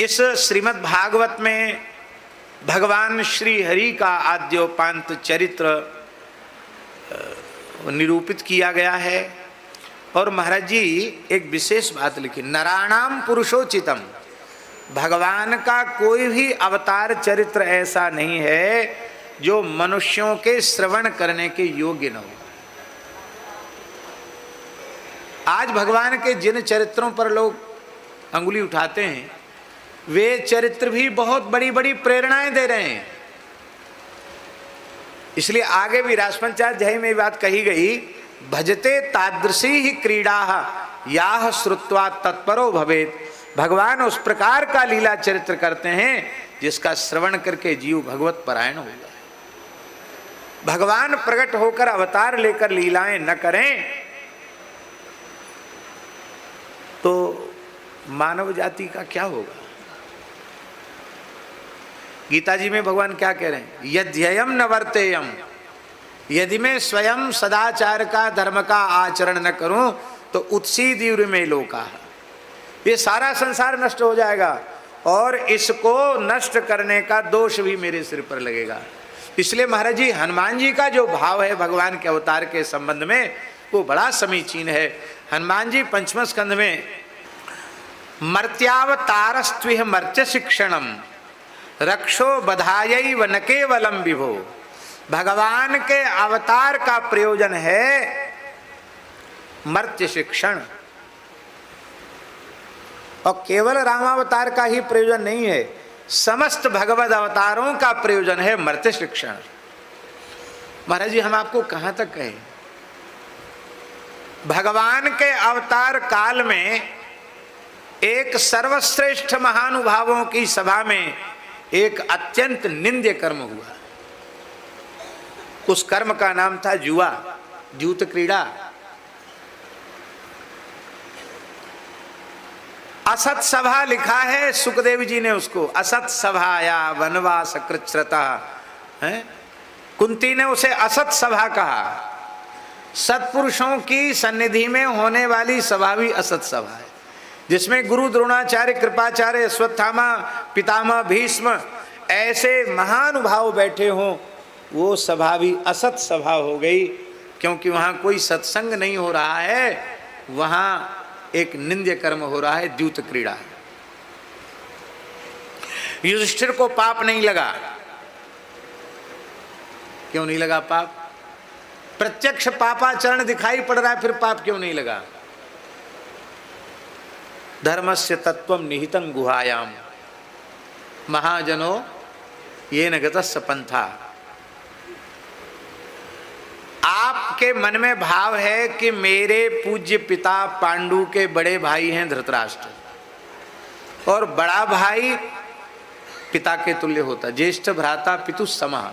इस श्रीमद् भागवत में भगवान श्री हरि का आद्योपांत चरित्र निरूपित किया गया है। और महाराज जी एक विशेष बात लिखी, नराणाम पुरुषोचितम, भगवान का कोई भी अवतार चरित्र ऐसा नहीं है जो मनुष्यों के श्रवण करने के योग्य न हो। आज भगवान के जिन चरित्रों पर लोग अंगुली उठाते हैं वे चरित्र भी बहुत बड़ी बड़ी प्रेरणाएं दे रहे हैं। इसलिए आगे भी रासपंचाध्याय में बात कही गई, भजते तादृशी ही क्रीड़ा याह श्रुत्वा तत्परो भवेत। भगवान उस प्रकार का लीला चरित्र करते हैं जिसका श्रवण करके जीव भगवत परायण हो जाए। भगवान प्रकट होकर अवतार लेकर लीलाएं न करें तो मानव जाति का क्या होगा। गीता जी में भगवान क्या कह रहे हैं, यद्ययम न वर्तेयम, यदि मैं स्वयं सदाचार का धर्म का आचरण न करूं तो उत्सीदिव्र में लोका, ये सारा संसार नष्ट हो जाएगा और इसको नष्ट करने का दोष भी मेरे सिर पर लगेगा। इसलिए महाराज जी हनुमान जी का जो भाव है भगवान के अवतार के संबंध में वो बड़ा समीचीन है। हनुमान जी पंचम स्कंध में मर्त्यावतारस्त्विह मर्त्य शिक्षणम रक्षो बधायै व न केवलम विभो। भगवान के अवतार का प्रयोजन है मर्त्य शिक्षण, और केवल रामावतार का ही प्रयोजन नहीं है, समस्त भगवद अवतारों का प्रयोजन है मर्त्य शिक्षण। महाराज जी हम आपको कहां तक कहें, भगवान के अवतार काल में एक सर्वश्रेष्ठ महानुभावों की सभा में एक अत्यंत निंद्य कर्म हुआ। उस कर्म का नाम था जुआ, जूत क्रीड़ा। असत सभा लिखा है सुखदेव जी ने उसको, असत सभाया वनवास कृच्छ्रता है। कुंती ने उसे असत सभा कहा। सत्पुरुषों की सन्निधि में होने वाली सभा भी असत सभा है, जिसमें गुरु द्रोणाचार्य, कृपाचार्य, अश्वत्थामा, पितामह भीष्म ऐसे महानुभाव बैठे हों, वो सभा भी असत सभा हो गई, क्योंकि वहाँ कोई सत्संग नहीं हो रहा है, वहाँ एक निंद्य कर्म हो रहा है, द्यूत क्रीड़ा। युधिष्ठिर को पाप नहीं लगा। क्यों नहीं लगा पाप? प्रत्यक्ष पापाचरण दिखाई पड़ रहा है, फिर पाप क्यों नहीं लगा? धर्मस्य तत्वम निहितं गुहायाम महाजनो येन गतस्य पंथा। आपके मन में भाव है कि मेरे पूज्य पिता पांडु के बड़े भाई हैं धृतराष्ट्र, और बड़ा भाई पिता के तुल्य होता, ज्येष्ठ भ्राता पितु समः।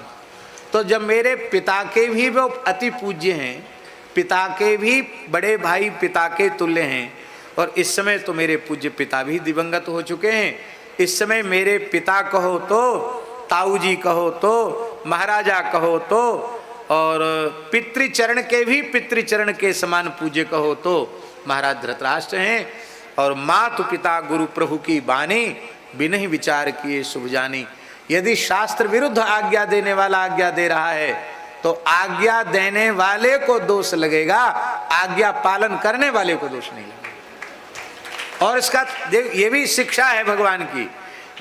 तो जब मेरे पिता के भी वो अति पूज्य हैं, पिता के भी बड़े भाई पिता के तुल्य हैं, और इस समय तो मेरे पूज्य पिता भी दिवंगत हो चुके हैं, इस समय मेरे पिता कहो तो, ताऊ जी कहो तो, महाराजा कहो तो, और पितृचरण के भी पितृचरण के समान पूज्य कहो तो महाराज धृतराष्ट्र हैं। और मातु पिता गुरु प्रभु की बानी बिन विचार किए शुभ जानी। यदि शास्त्र विरुद्ध आज्ञा देने वाला आज्ञा दे रहा है तो आज्ञा देने वाले को दोष लगेगा, आज्ञा पालन करने वाले को दोष नहीं लगेगा। और इसका ये भी शिक्षा है भगवान की,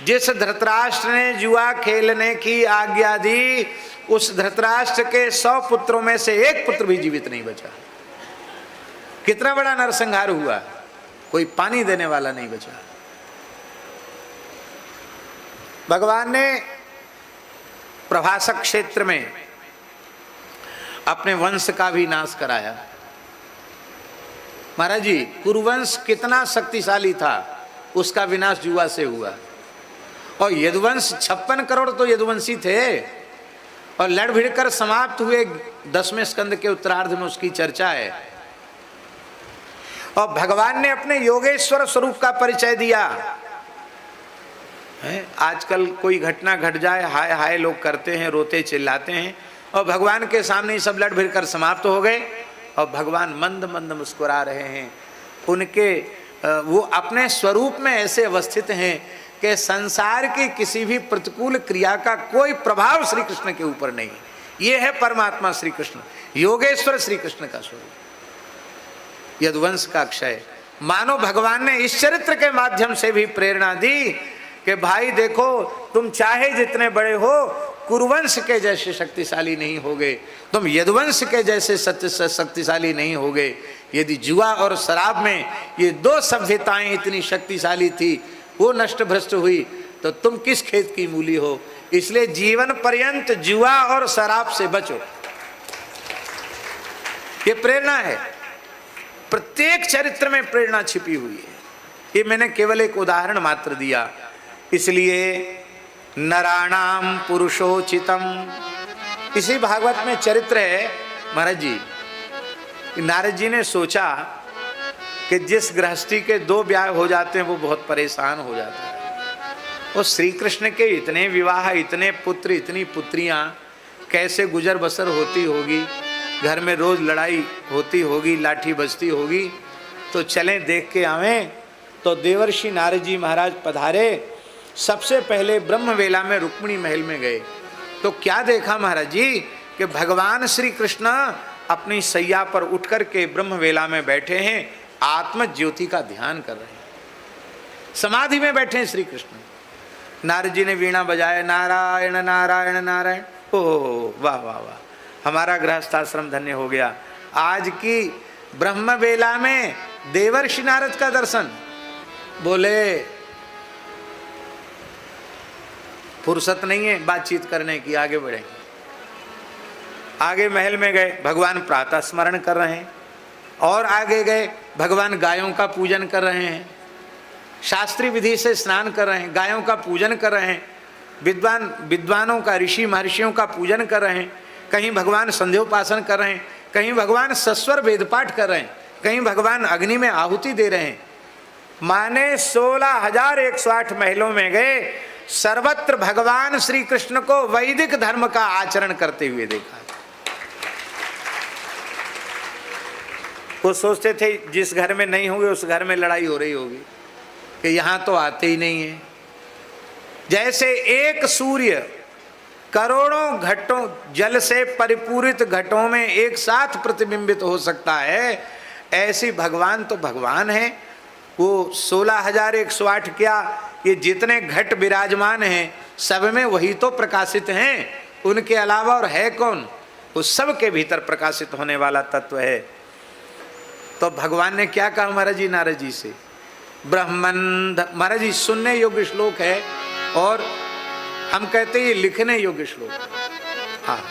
जिस धृतराष्ट्र ने जुआ खेलने की आज्ञा दी उस धृतराष्ट्र के 100 पुत्रों में से एक पुत्र भी जीवित नहीं बचा। कितना बड़ा नरसंहार हुआ, कोई पानी देने वाला नहीं बचा। भगवान ने प्रभासक क्षेत्र में अपने वंश का भी नाश कराया। महाराज जी कुरुवंश कितना शक्तिशाली था, उसका विनाश जुआ से हुआ। और यदुवंश 56 करोड़ तो यदुवंशी थे, और लड़ भिड़कर समाप्त हुए 10वें स्कंद के उत्तरार्ध में उसकी चर्चा है। और भगवान ने अपने योगेश्वर स्वरूप का परिचय दिया है। आजकल कोई घटना घट जाए, हाय हाय लोग करते हैं, रोते चिल्लाते हैं, और भगवान के सामने ही सब लड़ भिड़कर समाप्त हो गए, और भगवान मंद मंद मुस्कुरा रहे हैं। उनके वो अपने स्वरूप में ऐसे अवस्थित हैं कि संसार की किसी भी प्रतिकूल क्रिया का कोई प्रभाव श्री कृष्ण के ऊपर नहीं। ये है परमात्मा श्री कृष्ण, योगेश्वर श्री कृष्ण का स्वरूप, यदुवंश का क्षय। मानो भगवान ने इस चरित्र के माध्यम से भी प्रेरणा दी कि भाई देखो, तुम चाहे जितने बड़े हो, कुरुवंश के जैसे शक्तिशाली नहीं होगे, तुम यदुवंश के जैसे शक्तिशाली नहीं होगे। यदि जुआ और शराब में ये दो सभ्यताएं इतनी शक्तिशाली थी, वो नष्ट भ्रष्ट हुई, तो तुम किस खेत की मूली हो। इसलिए जीवन पर्यंत जुआ और शराब से बचो। ये प्रेरणा है, प्रत्येक चरित्र में प्रेरणा छिपी हुई है। ये मैंने केवल एक उदाहरण मात्र दिया। इसलिए नराणाम पुरुषोचितम, इसी भागवत में चरित्र है महाराज जी। नारद जी ने सोचा कि जिस गृहस्थी के 2 ब्याह हो जाते हैं वो बहुत परेशान हो जाता है। और श्री कृष्ण के इतने विवाह, इतने पुत्र, इतनी पुत्रियां, कैसे गुजर बसर होती होगी, घर में रोज लड़ाई होती होगी, लाठी बजती होगी। तो चलें देख के आवें। तो देवर्षि नारद जी महाराज पधारे। सबसे पहले ब्रह्मवेला में रुक्मिणी महल में गए। तो क्या देखा महाराज जी कि भगवान श्री कृष्ण अपनी सैया पर उठ कर के ब्रह्मवेला में बैठे हैं, आत्म ज्योति का ध्यान कर रहे हैं, समाधि में बैठे हैं श्री कृष्ण। नारद जी ने वीणा बजाया, नारायण नारायण नारायण। ओह वाह वाह वाह, हमारा गृहस्थाश्रम धन्य हो गया। आज की ब्रह्मवेला में देवर्षि नारद का दर्शन। बोले फुर्सत नहीं है बातचीत करने की, आगे बढ़ेंगे। आगे महल में गए, भगवान प्रातः स्मरण कर रहे हैं। और आगे गए, भगवान गायों का पूजन कर रहे हैं, शास्त्रीय विधि से स्नान कर रहे हैं, गायों का पूजन कर रहे हैं, विद्वानों का, ऋषि महर्षियों का पूजन कर रहे हैं। कहीं भगवान संध्योपासन कर रहे हैं, कहीं भगवान सस्वर वेदपाठ कर रहे हैं, कहीं भगवान अग्नि में आहुति दे रहे हैं। माने 16,108 महलों में गए, सर्वत्र भगवान श्री कृष्ण को वैदिक धर्म का आचरण करते हुए देखा। वो सोचते थे जिस घर में नहीं होंगे उस घर में लड़ाई हो रही होगी, कि यहां तो आते ही नहीं है। जैसे एक सूर्य करोड़ों घटों जल से परिपूरित घटों में एक साथ प्रतिबिंबित हो सकता है, ऐसी भगवान तो भगवान है। वो 16,108 क्या, ये जितने घट विराजमान हैं सब में वही तो प्रकाशित हैं, उनके अलावा और है कौन। वो सब के भीतर प्रकाशित होने वाला तत्व है। तो भगवान ने क्या कहा महाराज जी नारद जी से, ब्रह्मन, महाराज जी सुनने योग्य श्लोक है और हम कहते हैं ये लिखने योग्य श्लोक है। हाँ,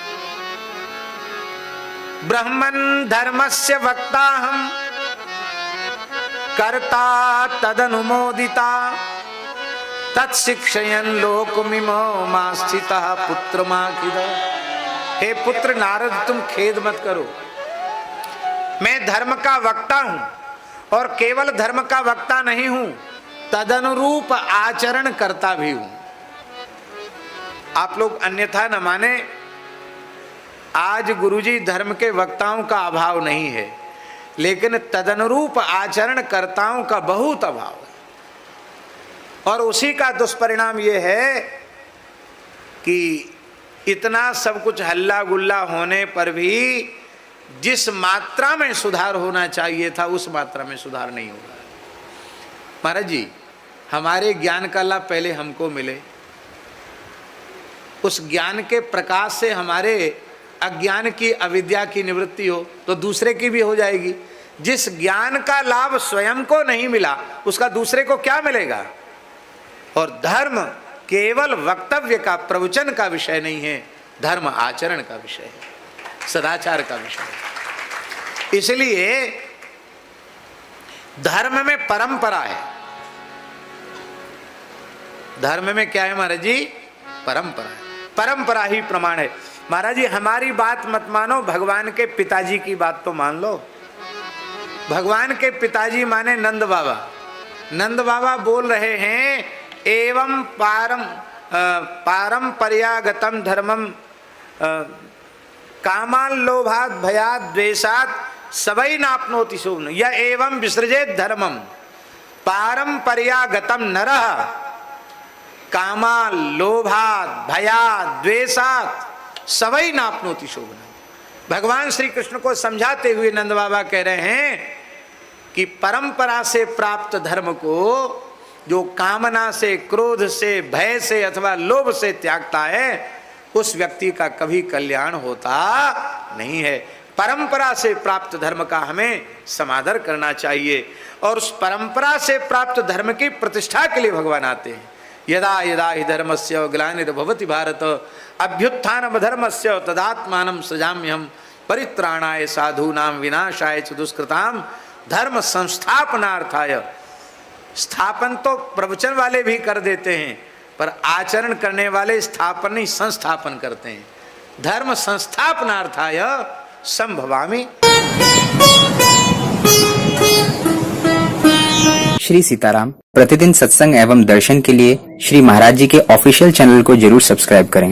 ब्रह्मन धर्मस्य वक्ता हम कर्ता तदनुमोदिता तत्शिक्षयन लोकमिमो मास्थितः पुत्र माखिद। हे पुत्र नारद, तुम खेद मत करो, मैं धर्म का वक्ता हूं और केवल धर्म का वक्ता नहीं हूं, तदनुरूप आचरण करता भी हूं। आप लोग अन्यथा न माने, आज गुरुजी धर्म के वक्ताओं का अभाव नहीं है, लेकिन तदनुरूप आचरण कर्ताओं का बहुत अभाव है। और उसी का दुष्परिणाम यह है कि इतना सब कुछ हल्ला गुल्ला होने पर भी जिस मात्रा में सुधार होना चाहिए था उस मात्रा में सुधार नहीं होगा। महाराज जी, हमारे ज्ञान का लाभ पहले हमको मिले, उस ज्ञान के प्रकाश से हमारे अज्ञान की, अविद्या की निवृत्ति हो तो दूसरे की भी हो जाएगी। जिस ज्ञान का लाभ स्वयं को नहीं मिला उसका दूसरे को क्या मिलेगा। और धर्म केवल वक्तव्य का, प्रवचन का विषय नहीं है, धर्म आचरण का विषय है, सदाचार का विषय है। इसलिए धर्म में परंपरा है। धर्म में क्या है महाराज जी, परंपरा है, परंपरा ही प्रमाण है। महाराज जी हमारी बात मत मानो, भगवान के पिताजी की बात तो मान लो। भगवान के पिताजी माने नंद बाबा। नंद बाबा बोल रहे हैं, एवं पारंपर्यागतम धर्मम कामान लोभात भयात द्वेषात सबई नापनोति शोभन या एवं विसृजेत धर्मम पारंपर्यागतम नरः कामा लोभात भयात द्वेषात सवै नाप्नोति शोभनम। भगवान श्री कृष्ण को समझाते हुए नंद बाबा कह रहे हैं कि परंपरा से प्राप्त धर्म को जो कामना से, क्रोध से, भय से अथवा लोभ से त्यागता है, उस व्यक्ति का कभी कल्याण होता नहीं है। परंपरा से प्राप्त धर्म का हमें समादर करना चाहिए और उस परंपरा से प्राप्त धर्म की प्रतिष्ठा के लिए भगवान आते हैं। यदा यदा हि धर्मस्य ग्लानिर्भवति भारत अभ्युत्थानम धर्मस्य तदात्मानं सृजाम्यहम् परित्राणाय साधूनां विनाशाय च दुष्कृतां धर्म संस्थापनार्थाय। स्थापन तो प्रवचन वाले भी कर देते हैं, पर आचरण करने वाले स्थापन नहीं संस्थापन करते हैं। धर्म संस्थापनार्थाय संभवामि। श्री सीताराम प्रतिदिन सत्संग एवं दर्शन के लिए श्री महाराज जी के ऑफिशियल चैनल को जरूर सब्सक्राइब करें।